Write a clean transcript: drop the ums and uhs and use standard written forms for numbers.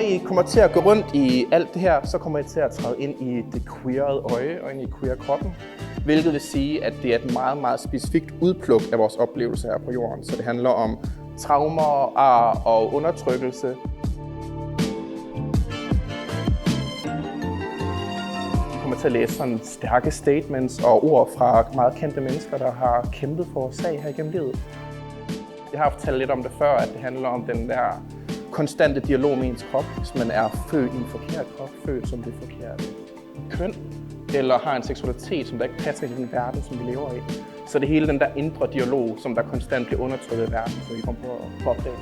I kommer til at gå rundt i alt det her, så kommer I til at træde ind i det queerede øje og ind i queer-kroppen. Hvilket vil sige, at det er et meget, meget specifikt udpluk af vores oplevelser her på jorden. Så det handler om traumer, ar og undertrykkelse. Vi kommer til at læse sådan stærke statements og ord fra meget kendte mennesker, der har kæmpet for vores sag her igennem livet. Jeg har fortalt lidt om det før, at det handler om den der konstante dialog med ens krop, hvis man er født i en forkert krop, født som det forkerte køn, eller har en seksualitet, som der ikke passer i den verden, som vi lever i. Så det er hele den der indre dialog, som der konstant bliver undertrykt i verden, så vi kommer på at opdage.